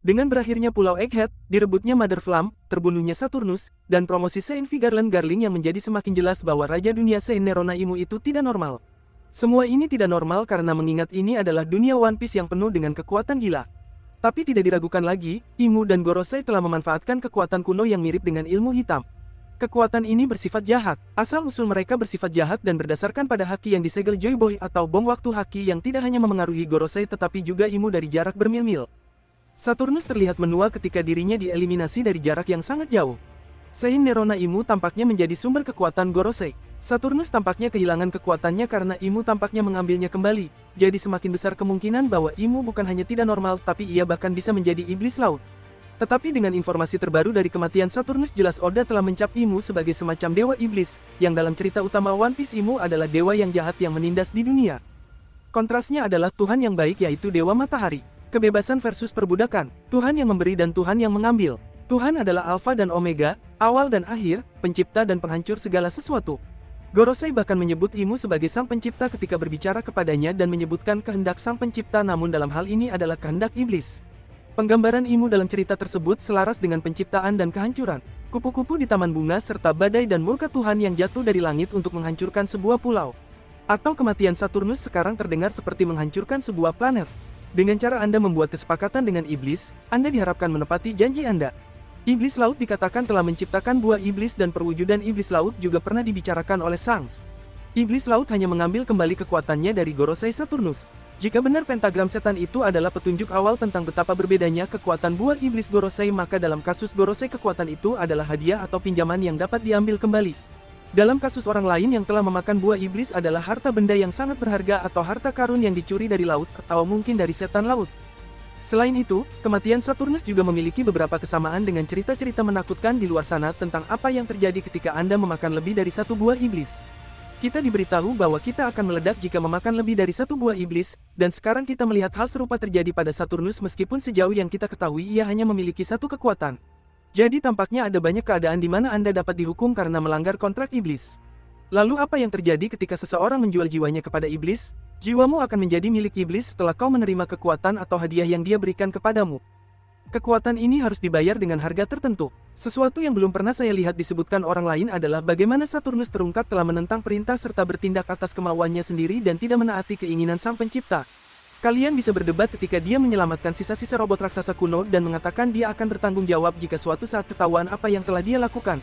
Dengan berakhirnya Pulau Egghead, direbutnya Mother Flame, terbunuhnya Saturnus, dan promosi Saint Vigarland Garling yang menjadi semakin jelas bahwa Raja Dunia Saint Nerona Imu itu tidak normal. Semua ini tidak normal karena mengingat ini adalah dunia One Piece yang penuh dengan kekuatan gila. Tapi tidak diragukan lagi, Imu dan Gorosei telah memanfaatkan kekuatan kuno yang mirip dengan ilmu hitam. Kekuatan ini bersifat jahat. Asal-usul mereka bersifat jahat dan berdasarkan pada haki yang disegel Joy Boy atau bom waktu haki yang tidak hanya memengaruhi Gorosei tetapi juga Imu dari jarak bermil-mil. Saturnus terlihat menua ketika dirinya dieliminasi dari jarak yang sangat jauh. Saint Nerona Imu tampaknya menjadi sumber kekuatan Gorosei. Saturnus tampaknya kehilangan kekuatannya karena Imu tampaknya mengambilnya kembali. Jadi semakin besar kemungkinan bahwa Imu bukan hanya tidak normal tapi ia bahkan bisa menjadi iblis laut. Tetapi dengan informasi terbaru dari kematian Saturnus jelas Oda telah mencap Imu sebagai semacam dewa iblis, yang dalam cerita utama One Piece Imu adalah dewa yang jahat yang menindas di dunia. Kontrasnya adalah Tuhan yang baik yaitu Dewa Matahari. Kebebasan versus perbudakan, Tuhan yang memberi dan Tuhan yang mengambil. Tuhan adalah Alfa dan Omega, awal dan akhir, pencipta dan penghancur segala sesuatu. Gorosei bahkan menyebut Imu sebagai sang pencipta ketika berbicara kepadanya dan menyebutkan kehendak sang pencipta namun dalam hal ini adalah kehendak iblis. Penggambaran Imu dalam cerita tersebut selaras dengan penciptaan dan kehancuran. Kupu-kupu di taman bunga serta badai dan murka Tuhan yang jatuh dari langit untuk menghancurkan sebuah pulau. Atau kematian Saturnus sekarang terdengar seperti menghancurkan sebuah planet. Dengan cara Anda membuat kesepakatan dengan iblis, Anda diharapkan menepati janji Anda. Iblis laut dikatakan telah menciptakan buah iblis dan perwujudan iblis laut juga pernah dibicarakan oleh Shanks. Iblis laut hanya mengambil kembali kekuatannya dari Gorosei Saturnus. Jika benar pentagram setan itu adalah petunjuk awal tentang betapa berbedanya kekuatan buah iblis Gorosei, maka dalam kasus Gorosei kekuatan itu adalah hadiah atau pinjaman yang dapat diambil kembali. Dalam kasus orang lain yang telah memakan buah iblis adalah harta benda yang sangat berharga atau harta karun yang dicuri dari laut atau mungkin dari setan laut. Selain itu, kematian Saturnus juga memiliki beberapa kesamaan dengan cerita-cerita menakutkan di luar sana tentang apa yang terjadi ketika Anda memakan lebih dari satu buah iblis. Kita diberitahu bahwa kita akan meledak jika memakan lebih dari satu buah iblis, dan sekarang kita melihat hal serupa terjadi pada Saturnus meskipun sejauh yang kita ketahui ia hanya memiliki satu kekuatan. Jadi tampaknya ada banyak keadaan di mana Anda dapat dihukum karena melanggar kontrak iblis. Lalu apa yang terjadi ketika seseorang menjual jiwanya kepada iblis? Jiwamu akan menjadi milik iblis setelah kau menerima kekuatan atau hadiah yang dia berikan kepadamu. Kekuatan ini harus dibayar dengan harga tertentu. Sesuatu yang belum pernah saya lihat disebutkan orang lain adalah bagaimana Saturnus terungkap telah menentang perintah serta bertindak atas kemauannya sendiri dan tidak menaati keinginan sang pencipta. Kalian bisa berdebat ketika dia menyelamatkan sisa-sisa robot raksasa kuno dan mengatakan dia akan bertanggung jawab jika suatu saat ketahuan apa yang telah dia lakukan.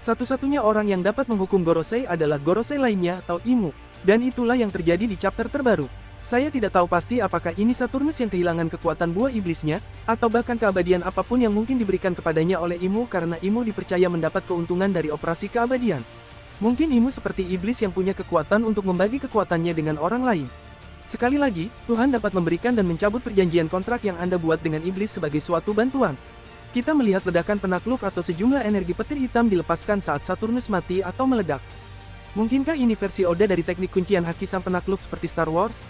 Satu-satunya orang yang dapat menghukum Gorosei adalah Gorosei lainnya atau Imu. Dan itulah yang terjadi di chapter terbaru. Saya tidak tahu pasti apakah ini Saturnus yang kehilangan kekuatan buah iblisnya, atau bahkan keabadian apapun yang mungkin diberikan kepadanya oleh Imu karena Imu dipercaya mendapat keuntungan dari operasi keabadian. Mungkin Imu seperti iblis yang punya kekuatan untuk membagi kekuatannya dengan orang lain. Sekali lagi, Tuhan dapat memberikan dan mencabut perjanjian kontrak yang Anda buat dengan iblis sebagai suatu bantuan. Kita melihat ledakan penakluk atau sejumlah energi petir hitam dilepaskan saat Saturnus mati atau meledak. Mungkinkah ini versi Oda dari teknik kuncian haki sang penakluk seperti Star Wars?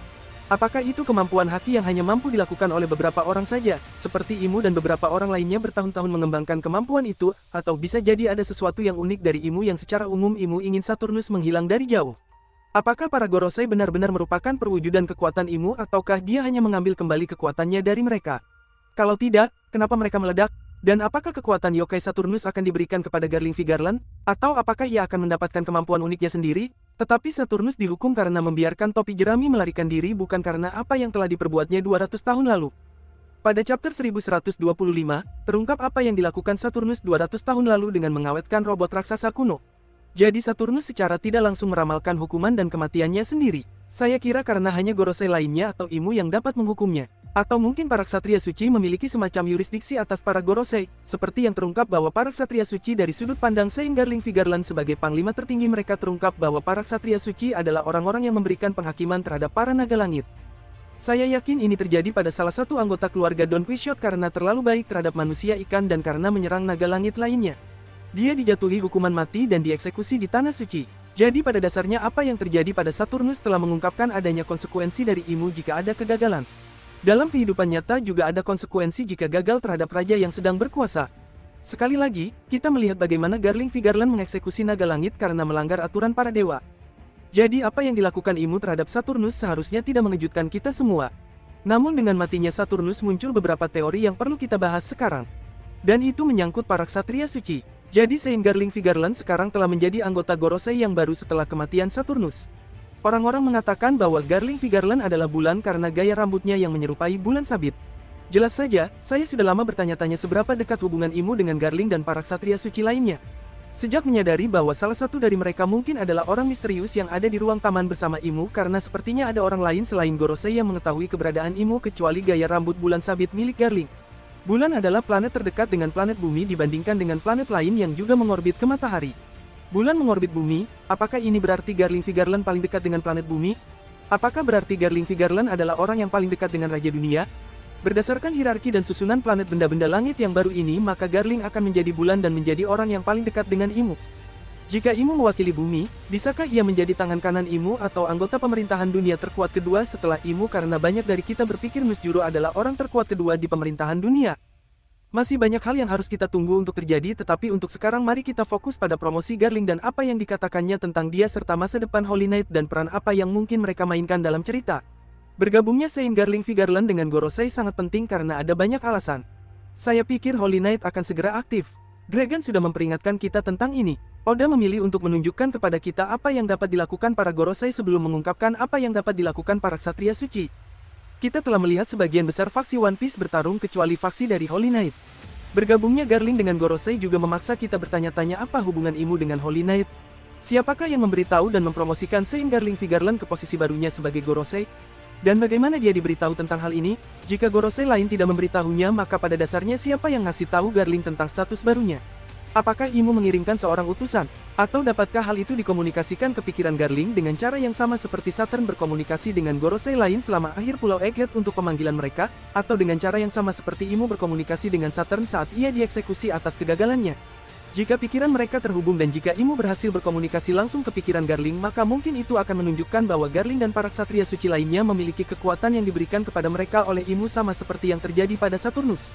Apakah itu kemampuan haki yang hanya mampu dilakukan oleh beberapa orang saja, seperti Imu dan beberapa orang lainnya bertahun-tahun mengembangkan kemampuan itu, atau bisa jadi ada sesuatu yang unik dari Imu yang secara umum Imu ingin Saturnus menghilang dari jauh? Apakah para Gorosei benar-benar merupakan perwujudan kekuatan Imu ataukah dia hanya mengambil kembali kekuatannya dari mereka? Kalau tidak, kenapa mereka meledak? Dan apakah kekuatan Yokai Saturnus akan diberikan kepada Garling Vigarland? Atau apakah ia akan mendapatkan kemampuan uniknya sendiri? Tetapi Saturnus dihukum karena membiarkan topi jerami melarikan diri bukan karena apa yang telah diperbuatnya 200 tahun lalu. Pada chapter 1125, terungkap apa yang dilakukan Saturnus 200 tahun lalu dengan mengawetkan robot raksasa kuno. Jadi Saturnus secara tidak langsung meramalkan hukuman dan kematiannya sendiri. Saya kira karena hanya Gorosei lainnya atau Imu yang dapat menghukumnya. Atau mungkin para ksatria suci memiliki semacam yurisdiksi atas para Gorosei, seperti yang terungkap bahwa para ksatria suci dari sudut pandang Saint Garling Vigarland sebagai panglima tertinggi mereka terungkap bahwa para ksatria suci adalah orang-orang yang memberikan penghakiman terhadap para naga langit. Saya yakin ini terjadi pada salah satu anggota keluarga Don Quixote karena terlalu baik terhadap manusia ikan dan karena menyerang naga langit lainnya. Dia dijatuhi hukuman mati dan dieksekusi di Tanah Suci. Jadi pada dasarnya apa yang terjadi pada Saturnus telah mengungkapkan adanya konsekuensi dari Imu jika ada kegagalan. Dalam kehidupan nyata juga ada konsekuensi jika gagal terhadap raja yang sedang berkuasa. Sekali lagi, kita melihat bagaimana Garling Vigarland mengeksekusi naga langit karena melanggar aturan para dewa. Jadi apa yang dilakukan Imu terhadap Saturnus seharusnya tidak mengejutkan kita semua. Namun dengan matinya Saturnus muncul beberapa teori yang perlu kita bahas sekarang. Dan itu menyangkut para ksatria suci. Jadi Saint Garling Vigarland sekarang telah menjadi anggota Gorosei yang baru setelah kematian Saturnus. Orang-orang mengatakan bahwa Garling Vigarland adalah bulan karena gaya rambutnya yang menyerupai bulan sabit. Jelas saja, saya sudah lama bertanya-tanya seberapa dekat hubungan Imu dengan Garling dan para ksatria suci lainnya. Sejak menyadari bahwa salah satu dari mereka mungkin adalah orang misterius yang ada di ruang taman bersama Imu karena sepertinya ada orang lain selain Gorosei yang mengetahui keberadaan Imu kecuali gaya rambut bulan sabit milik Garling. Bulan adalah planet terdekat dengan planet bumi dibandingkan dengan planet lain yang juga mengorbit ke matahari. Bulan mengorbit bumi, apakah ini berarti Garling Vigarland paling dekat dengan planet bumi? Apakah berarti Garling Vigarland adalah orang yang paling dekat dengan Raja Dunia? Berdasarkan hierarki dan susunan planet benda-benda langit yang baru ini, maka Garling akan menjadi bulan dan menjadi orang yang paling dekat dengan Imu. Jika Imu mewakili bumi, bisakah ia menjadi tangan kanan Imu atau anggota pemerintahan dunia terkuat kedua setelah Imu karena banyak dari kita berpikir Nusjuro adalah orang terkuat kedua di pemerintahan dunia? Masih banyak hal yang harus kita tunggu untuk terjadi, tetapi untuk sekarang mari kita fokus pada promosi Garling dan apa yang dikatakannya tentang dia serta masa depan Holy Knight dan peran apa yang mungkin mereka mainkan dalam cerita. Bergabungnya Saint Garling Vigarland dengan Gorosei sangat penting karena ada banyak alasan. Saya pikir Holy Knight akan segera aktif. Dragon sudah memperingatkan kita tentang ini. Oda memilih untuk menunjukkan kepada kita apa yang dapat dilakukan para Gorosei sebelum mengungkapkan apa yang dapat dilakukan para ksatria suci. Kita telah melihat sebagian besar faksi One Piece bertarung kecuali faksi dari Holy Knight. Bergabungnya Garling dengan Gorosei juga memaksa kita bertanya-tanya apa hubungan Imu dengan Holy Knight. Siapakah yang memberitahu dan mempromosikan Saint Garling Vigarland ke posisi barunya sebagai Gorosei? Dan bagaimana dia diberitahu tentang hal ini? Jika Gorosei lain tidak memberitahunya, maka pada dasarnya siapa yang ngasih tahu Garling tentang status barunya? Apakah Imu mengirimkan seorang utusan? Atau dapatkah hal itu dikomunikasikan ke pikiran Garling dengan cara yang sama seperti Saturn berkomunikasi dengan Gorosei lain selama akhir Pulau Egghead untuk pemanggilan mereka? Atau dengan cara yang sama seperti Imu berkomunikasi dengan Saturn saat ia dieksekusi atas kegagalannya? Jika pikiran mereka terhubung dan jika Imu berhasil berkomunikasi langsung ke pikiran Garling, maka mungkin itu akan menunjukkan bahwa Garling dan para ksatria suci lainnya memiliki kekuatan yang diberikan kepada mereka oleh Imu sama seperti yang terjadi pada Saturnus.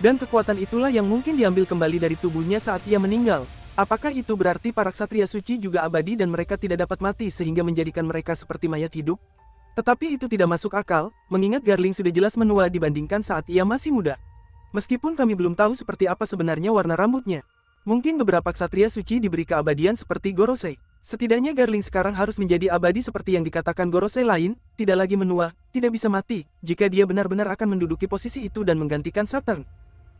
Dan kekuatan itulah yang mungkin diambil kembali dari tubuhnya saat ia meninggal. Apakah itu berarti para ksatria suci juga abadi dan mereka tidak dapat mati sehingga menjadikan mereka seperti mayat hidup? Tetapi itu tidak masuk akal, mengingat Garling sudah jelas menua dibandingkan saat ia masih muda. Meskipun kami belum tahu seperti apa sebenarnya warna rambutnya. Mungkin beberapa ksatria suci diberi keabadian seperti Gorosei. Setidaknya Garling sekarang harus menjadi abadi seperti yang dikatakan Gorosei lain, tidak lagi menua, tidak bisa mati, jika dia benar-benar akan menduduki posisi itu dan menggantikan Saturn.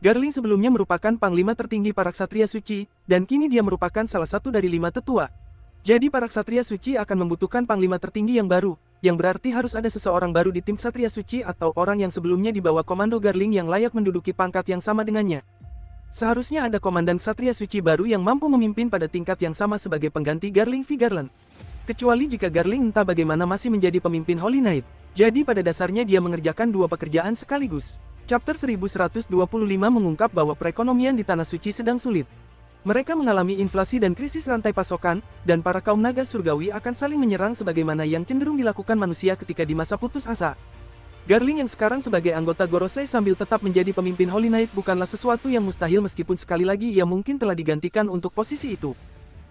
Garling sebelumnya merupakan panglima tertinggi para ksatria suci, dan kini dia merupakan salah satu dari 5 tetua. Jadi para ksatria suci akan membutuhkan panglima tertinggi yang baru, yang berarti harus ada seseorang baru di tim ksatria suci atau orang yang sebelumnya di bawah komando Garling yang layak menduduki pangkat yang sama dengannya. Seharusnya ada komandan ksatria suci baru yang mampu memimpin pada tingkat yang sama sebagai pengganti Garling Vigarland. Kecuali jika Garling entah bagaimana masih menjadi pemimpin Holy Knight. Jadi pada dasarnya dia mengerjakan 2 pekerjaan sekaligus. Chapter 1125 mengungkap bahwa perekonomian di Tanah Suci sedang sulit. Mereka mengalami inflasi dan krisis rantai pasokan, dan para kaum naga surgawi akan saling menyerang sebagaimana yang cenderung dilakukan manusia ketika di masa putus asa. Garling yang sekarang sebagai anggota Gorosei sambil tetap menjadi pemimpin Holy Knight bukanlah sesuatu yang mustahil meskipun sekali lagi ia mungkin telah digantikan untuk posisi itu.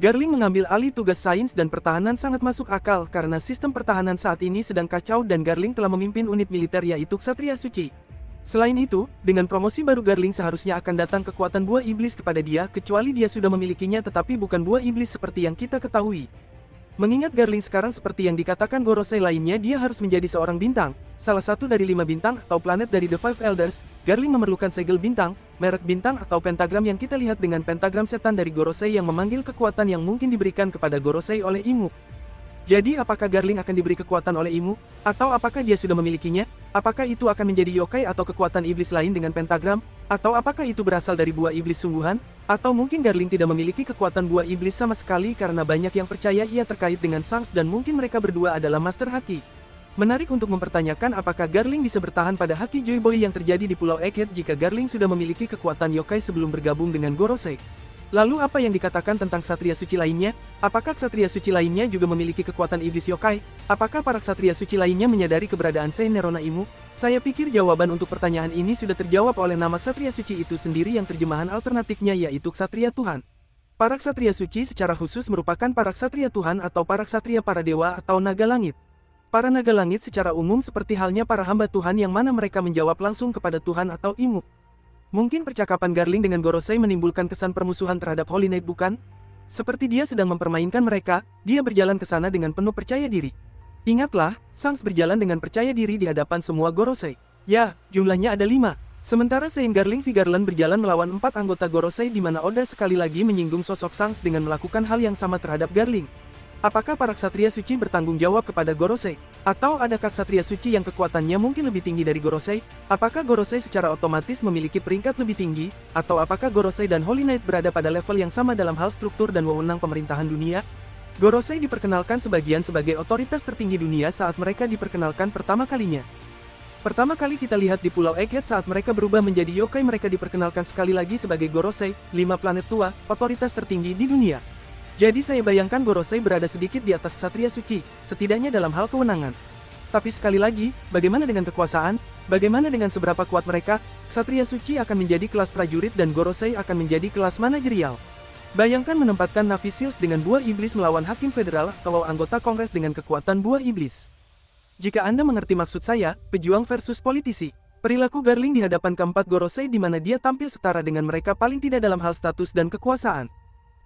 Garling mengambil alih tugas sains dan pertahanan sangat masuk akal karena sistem pertahanan saat ini sedang kacau dan Garling telah memimpin unit militer yaitu Ksatria Suci. Selain itu, dengan promosi baru Garling seharusnya akan datang kekuatan buah iblis kepada dia kecuali dia sudah memilikinya tetapi bukan buah iblis seperti yang kita ketahui. Mengingat Garling sekarang seperti yang dikatakan Gorosei lainnya dia harus menjadi seorang bintang, salah satu dari 5 bintang atau planet dari The Five Elders. Garling memerlukan segel bintang, merek bintang atau pentagram yang kita lihat dengan pentagram setan dari Gorosei yang memanggil kekuatan yang mungkin diberikan kepada Gorosei oleh Imu. Jadi apakah Garling akan diberi kekuatan oleh Imu? Atau apakah dia sudah memilikinya? Apakah itu akan menjadi yokai atau kekuatan iblis lain dengan pentagram? Atau apakah itu berasal dari buah iblis sungguhan? Atau mungkin Garling tidak memiliki kekuatan buah iblis sama sekali karena banyak yang percaya ia terkait dengan Shanks dan mungkin mereka berdua adalah Master Haki. Menarik untuk mempertanyakan apakah Garling bisa bertahan pada Haki Joy Boy yang terjadi di Pulau Egghead jika Garling sudah memiliki kekuatan yokai sebelum bergabung dengan Gorosei. Lalu apa yang dikatakan tentang ksatria suci lainnya? Apakah ksatria suci lainnya juga memiliki kekuatan iblis yokai? Apakah para ksatria suci lainnya menyadari keberadaan Saint Nerona Imu? Saya pikir jawaban untuk pertanyaan ini sudah terjawab oleh nama ksatria suci itu sendiri yang terjemahan alternatifnya yaitu ksatria Tuhan. Para ksatria suci secara khusus merupakan para ksatria Tuhan atau para ksatria para dewa atau naga langit. Para naga langit secara umum seperti halnya para hamba Tuhan yang mana mereka menjawab langsung kepada Tuhan atau Imu. Mungkin percakapan Garling dengan Gorosei menimbulkan kesan permusuhan terhadap Holy Knight bukan? Seperti dia sedang mempermainkan mereka, dia berjalan ke sana dengan penuh percaya diri. Ingatlah, Sans berjalan dengan percaya diri di hadapan semua Gorosei. Ya, jumlahnya ada 5. Sementara Saint Garling Vigarland berjalan melawan 4 anggota Gorosei di mana Oda sekali lagi menyinggung sosok Sans dengan melakukan hal yang sama terhadap Garling. Apakah para ksatria suci bertanggung jawab kepada Gorosei? Atau adakah ksatria suci yang kekuatannya mungkin lebih tinggi dari Gorosei? Apakah Gorosei secara otomatis memiliki peringkat lebih tinggi? Atau apakah Gorosei dan Holy Knight berada pada level yang sama dalam hal struktur dan wewenang pemerintahan dunia? Gorosei diperkenalkan sebagai otoritas tertinggi dunia saat mereka diperkenalkan pertama kalinya. Pertama kali kita lihat di Pulau Egghead saat mereka berubah menjadi yokai mereka diperkenalkan sekali lagi sebagai Gorosei, 5 planet tua, otoritas tertinggi di dunia. Jadi saya bayangkan Gorosei berada sedikit di atas ksatria suci, setidaknya dalam hal kewenangan. Tapi sekali lagi, bagaimana dengan kekuasaan? Bagaimana dengan seberapa kuat mereka? Ksatria suci akan menjadi kelas prajurit dan Gorosei akan menjadi kelas manajerial. Bayangkan menempatkan Navy Seals dengan buah iblis melawan hakim federal atau anggota kongres dengan kekuatan buah iblis. Jika Anda mengerti maksud saya, pejuang versus politisi. Perilaku Garling di hadapan keempat Gorosei di mana dia tampil setara dengan mereka paling tidak dalam hal status dan kekuasaan.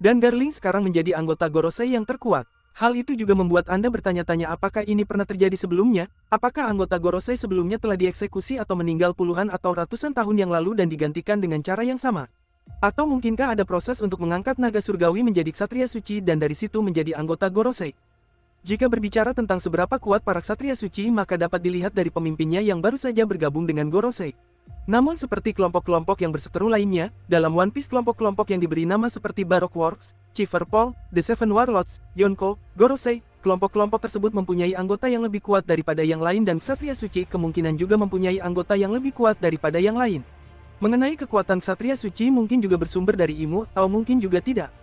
Dan Garling sekarang menjadi anggota Gorosei yang terkuat. Hal itu juga membuat Anda bertanya-tanya apakah ini pernah terjadi sebelumnya? Apakah anggota Gorosei sebelumnya telah dieksekusi atau meninggal puluhan atau ratusan tahun yang lalu dan digantikan dengan cara yang sama? Atau mungkinkah ada proses untuk mengangkat naga surgawi menjadi ksatria suci dan dari situ menjadi anggota Gorosei? Jika berbicara tentang seberapa kuat para ksatria suci maka dapat dilihat dari pemimpinnya yang baru saja bergabung dengan Gorosei. Namun seperti kelompok-kelompok yang berseteru lainnya, dalam One Piece kelompok-kelompok yang diberi nama seperti Baroque Works, Chieftain Paul, The Seven Warlords, Yonko, Gorosei, kelompok-kelompok tersebut mempunyai anggota yang lebih kuat daripada yang lain dan ksatria suci kemungkinan juga mempunyai anggota yang lebih kuat daripada yang lain. Mengenai kekuatan ksatria suci mungkin juga bersumber dari Imu atau mungkin juga tidak.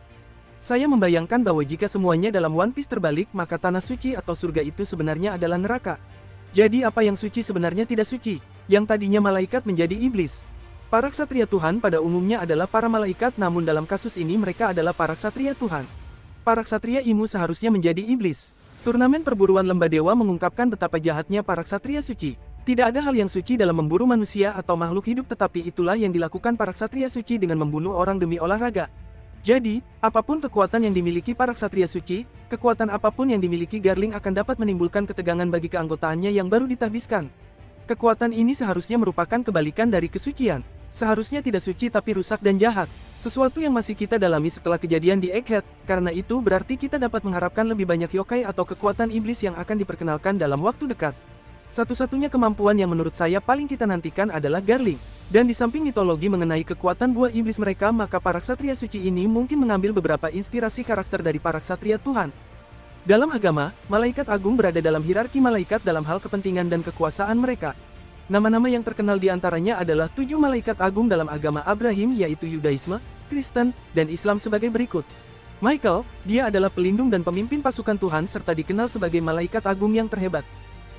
Saya membayangkan bahwa jika semuanya dalam One Piece terbalik maka tanah suci atau surga itu sebenarnya adalah neraka. Jadi apa yang suci sebenarnya tidak suci, yang tadinya malaikat menjadi iblis. Para ksatria Tuhan pada umumnya adalah para malaikat namun dalam kasus ini mereka adalah para ksatria Tuhan. Para ksatria Imu seharusnya menjadi iblis. Turnamen perburuan lembah dewa mengungkapkan betapa jahatnya para ksatria suci. Tidak ada hal yang suci dalam memburu manusia atau makhluk hidup tetapi itulah yang dilakukan para ksatria suci dengan membunuh orang demi olahraga. Jadi, apapun kekuatan yang dimiliki para ksatria suci, kekuatan apapun yang dimiliki Garling akan dapat menimbulkan ketegangan bagi keanggotaannya yang baru ditahbiskan. Kekuatan ini seharusnya merupakan kebalikan dari kesucian. Seharusnya tidak suci tapi rusak dan jahat. Sesuatu yang masih kita dalami setelah kejadian di Egghead, karena itu berarti kita dapat mengharapkan lebih banyak yokai atau kekuatan iblis yang akan diperkenalkan dalam waktu dekat. Satu-satunya kemampuan yang menurut saya paling kita nantikan adalah Garling. Dan di samping mitologi mengenai kekuatan buah iblis mereka maka para ksatria suci ini mungkin mengambil beberapa inspirasi karakter dari para ksatria Tuhan. Dalam agama, malaikat agung berada dalam hierarki malaikat dalam hal kepentingan dan kekuasaan mereka. Nama-nama yang terkenal di antaranya adalah 7 malaikat agung dalam agama Abraham yaitu Yudaisme, Kristen, dan Islam sebagai berikut. Michael, dia adalah pelindung dan pemimpin pasukan Tuhan serta dikenal sebagai malaikat agung yang terhebat.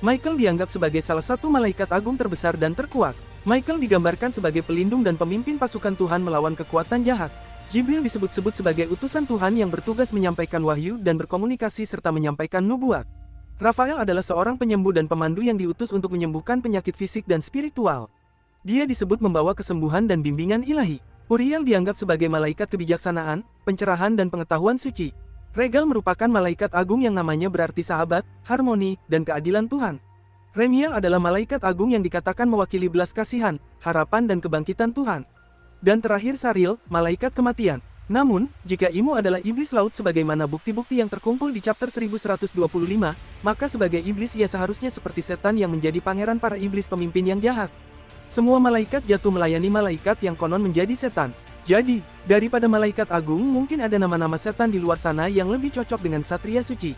Michael dianggap sebagai salah satu malaikat agung terbesar dan terkuat. Michael digambarkan sebagai pelindung dan pemimpin pasukan Tuhan melawan kekuatan jahat. Jibril disebut-sebut sebagai utusan Tuhan yang bertugas menyampaikan wahyu dan berkomunikasi serta menyampaikan nubuat. Rafael adalah seorang penyembuh dan pemandu yang diutus untuk menyembuhkan penyakit fisik dan spiritual. Dia disebut membawa kesembuhan dan bimbingan ilahi. Uriel dianggap sebagai malaikat kebijaksanaan, pencerahan dan pengetahuan suci. Regal merupakan malaikat agung yang namanya berarti sahabat, harmoni, dan keadilan Tuhan. Remiel adalah malaikat agung yang dikatakan mewakili belas kasihan, harapan dan kebangkitan Tuhan. Dan terakhir Saril, malaikat kematian. Namun, jika Imu adalah iblis laut sebagaimana bukti-bukti yang terkumpul di chapter 1125, maka sebagai iblis ia seharusnya seperti setan yang menjadi pangeran para iblis pemimpin yang jahat. Semua malaikat jatuh melayani malaikat yang konon menjadi setan. Jadi, daripada malaikat agung mungkin ada nama-nama setan di luar sana yang lebih cocok dengan ksatria suci.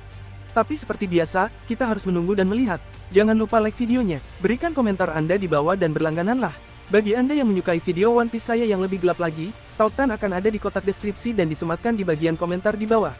Tapi seperti biasa, kita harus menunggu dan melihat. Jangan lupa like videonya, berikan komentar Anda di bawah dan berlanggananlah. Bagi Anda yang menyukai video One Piece saya yang lebih gelap lagi, tautan akan ada di kotak deskripsi dan disematkan di bagian komentar di bawah.